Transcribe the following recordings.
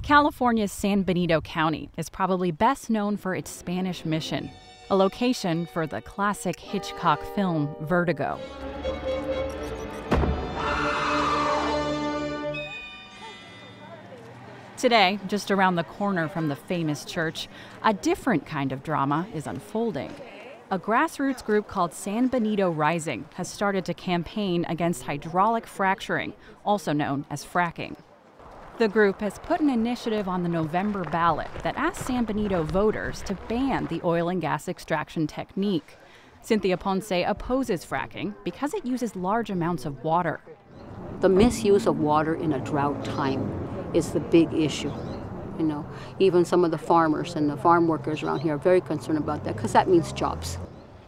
California's San Benito County is probably best known for its Spanish Mission, a location for the classic Hitchcock film Vertigo. Today, just around the corner from the famous church, a different kind of drama is unfolding. A grassroots group called San Benito Rising has started to campaign against hydraulic fracturing, also known as fracking. The group has put an initiative on the November ballot that asks San Benito voters to ban the oil and gas extraction technique. Cynthia Ponce opposes fracking because it uses large amounts of water. The misuse of water in a drought time is the big issue. Even some of the farmers and the farm workers around here are very concerned about that because that means jobs.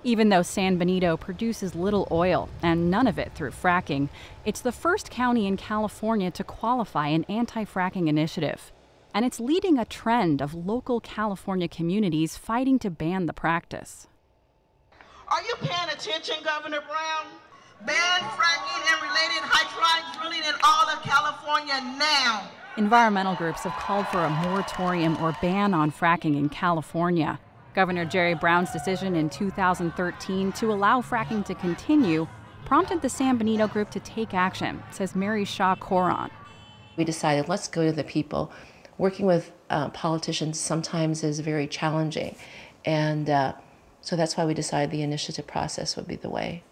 Even though San Benito produces little oil and none of it through fracking, it's the first county in California to qualify an anti-fracking initiative. And it's leading a trend of local California communities fighting to ban the practice. Are you paying attention, Governor Brown? Ban fracking and related hydraulic drilling in all of California now. Environmental groups have called for a moratorium or ban on fracking in California. Governor Jerry Brown's decision in 2013 to allow fracking to continue prompted the San Benito group to take action, says Mary Shaw Coron. We decided, let's go to the people. Working with politicians sometimes is very challenging, and so that's why we decided the initiative process would be the way.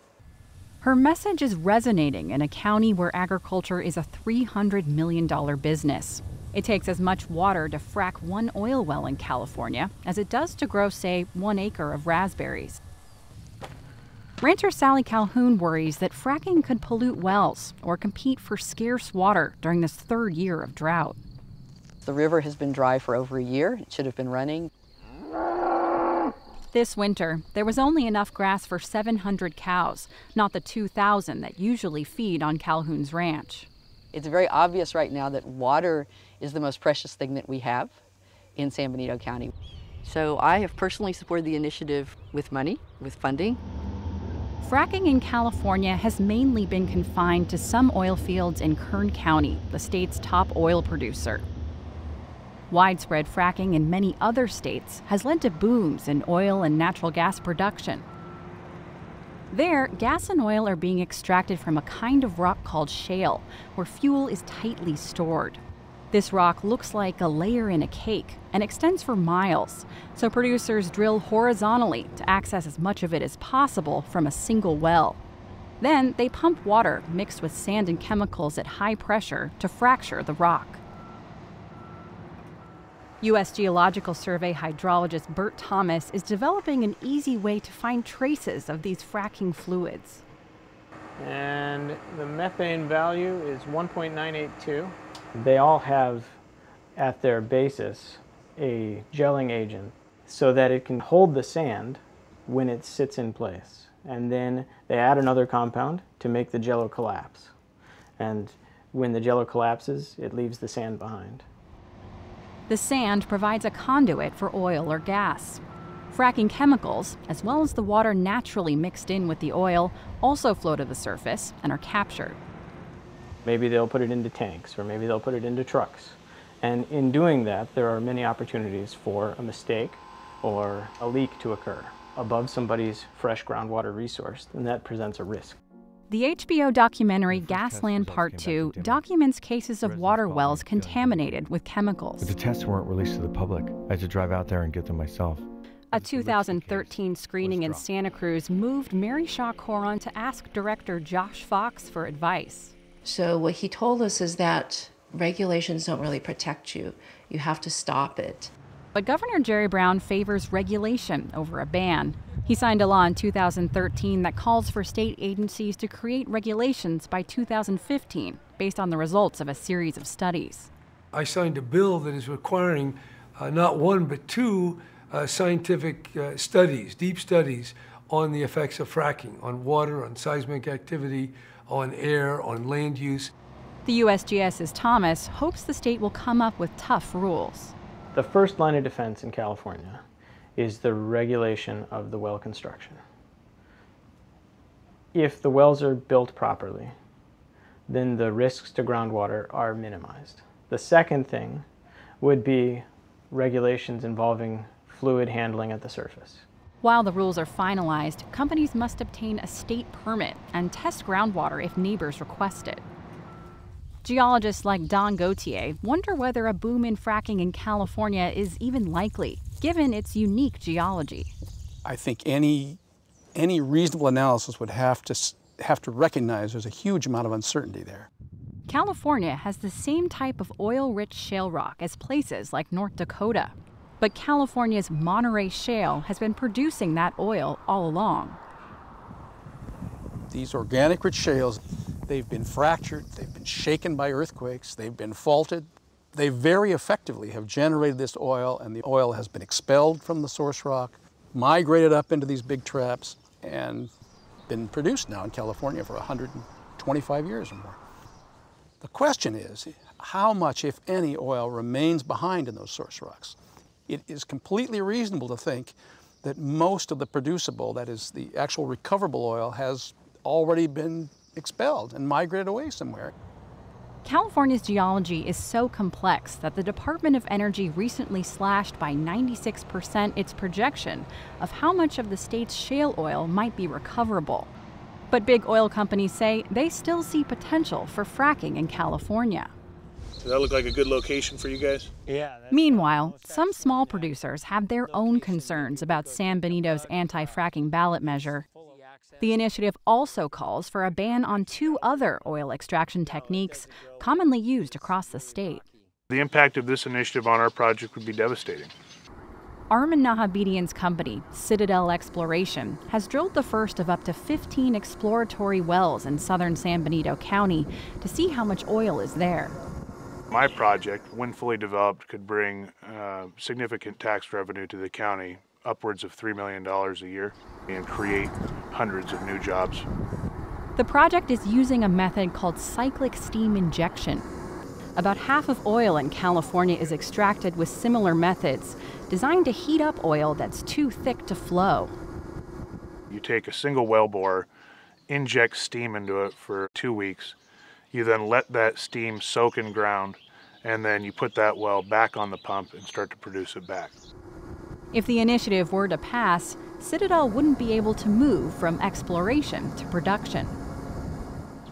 Her message is resonating in a county where agriculture is a $300 million business. It takes as much water to frack one oil well in California as it does to grow, say, 1 acre of raspberries. Rancher Sally Calhoun worries that fracking could pollute wells or compete for scarce water during this third year of drought. The river has been dry for over a year. It should have been running. This winter, there was only enough grass for 700 cows, not the 2,000 that usually feed on Calhoun's ranch. It's very obvious right now that water is the most precious thing that we have in San Benito County. So I have personally supported the initiative with money, with funding. Fracking in California has mainly been confined to some oil fields in Kern County, the state's top oil producer. Widespread fracking in many other states has led to booms in oil and natural gas production. There, gas and oil are being extracted from a kind of rock called shale, where fuel is tightly stored. This rock looks like a layer in a cake and extends for miles, so producers drill horizontally to access as much of it as possible from a single well. Then they pump water mixed with sand and chemicals at high pressure to fracture the rock. U.S. Geological Survey hydrologist Bert Thomas is developing an easy way to find traces of these fracking fluids. And the methane value is 1.982. They all have at their basis a gelling agent so that it can hold the sand when it sits in place. And then they add another compound to make the jello collapse. And when the jello collapses, it leaves the sand behind. The sand provides a conduit for oil or gas. Fracking chemicals, as well as the water naturally mixed in with the oil, also flow to the surface and are captured. Maybe they'll put it into tanks, or maybe they'll put it into trucks. And in doing that, there are many opportunities for a mistake or a leak to occur above somebody's fresh groundwater resource, and that presents a risk. The HBO documentary Gasland Part 2 documents cases of water wells contaminated with chemicals. But the tests weren't released to the public. I had to drive out there and get them myself. A 2013 screening in Santa Cruz moved Mary Shaw Coron to ask director Josh Fox for advice. So what he told us is that regulations don't really protect you. You have to stop it. But Governor Jerry Brown favors regulation over a ban. He signed a law in 2013 that calls for state agencies to create regulations by 2015 based on the results of a series of studies. I signed a bill that is requiring not one but two scientific studies, deep studies on the effects of fracking, on water, on seismic activity, on air, on land use. The USGS's Thomas hopes the state will come up with tough rules. The first line of defense in California is the regulation of the well construction. If the wells are built properly, then the risks to groundwater are minimized. The second thing would be regulations involving fluid handling at the surface. While the rules are finalized, companies must obtain a state permit and test groundwater if neighbors request it. Geologists like Don Gauthier wonder whether a boom in fracking in California is even likely, given its unique geology. I think any reasonable analysis would have to recognize there's a huge amount of uncertainty there. California has the same type of oil-rich shale rock as places like North Dakota. But California's Monterey Shale has been producing that oil all along. These organic-rich shales, they've been fractured, they've been shaken by earthquakes, they've been faulted. They very effectively have generated this oil, and the oil has been expelled from the source rock, migrated up into these big traps, and been produced now in California for 125 years or more. The question is, how much, if any, oil remains behind in those source rocks? It is completely reasonable to think that most of the producible, that is the actual recoverable oil, has already been expelled and migrated away somewhere. California's geology is so complex that the Department of Energy recently slashed by 96% its projection of how much of the state's shale oil might be recoverable. But big oil companies say they still see potential for fracking in California. Does that look like a good location for you guys? Yeah. Meanwhile, some small producers have their own concerns about San Benito's anti-fracking ballot measure. The initiative also calls for a ban on 2 other oil extraction techniques commonly used across the state. The impact of this initiative on our project would be devastating. Armin Nahabedian's company, Citadel Exploration, has drilled the first of up to 15 exploratory wells in southern San Benito County to see how much oil is there. My project, when fully developed, could bring significant tax revenue to the county, upwards of $3 million a year, and create hundreds of new jobs. The project is using a method called cyclic steam injection. About half of oil in California is extracted with similar methods, designed to heat up oil that's too thick to flow. You take a single well bore, inject steam into it for 2 weeks. You then let that steam soak in ground, and then you put that well back on the pump and start to produce it back. If the initiative were to pass, Citadel wouldn't be able to move from exploration to production.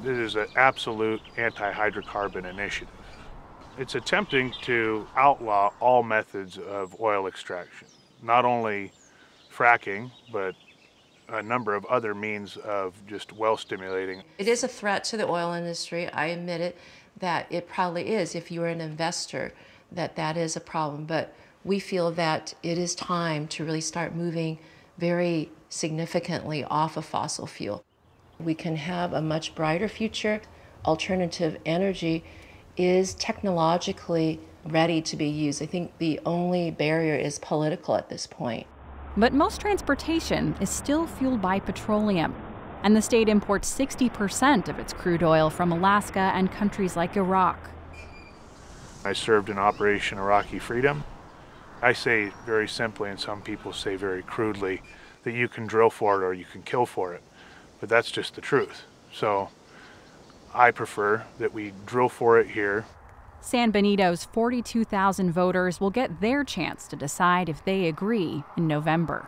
This is an absolute anti-hydrocarbon initiative. It's attempting to outlaw all methods of oil extraction, not only fracking, but a number of other means of just well stimulating. It is a threat to the oil industry. I admit it, that it probably is. If you're an investor, that is a problem. But we feel that it is time to really start moving very significantly off of fossil fuel. We can have a much brighter future. Alternative energy is technologically ready to be used. I think the only barrier is political at this point. But most transportation is still fueled by petroleum, and the state imports 60% of its crude oil from Alaska and countries like Iraq. I served in Operation Iraqi Freedom. I say very simply, and some people say very crudely, that you can drill for it or you can kill for it. But that's just the truth. So I prefer that we drill for it here. San Benito's 42,000 voters will get their chance to decide if they agree in November.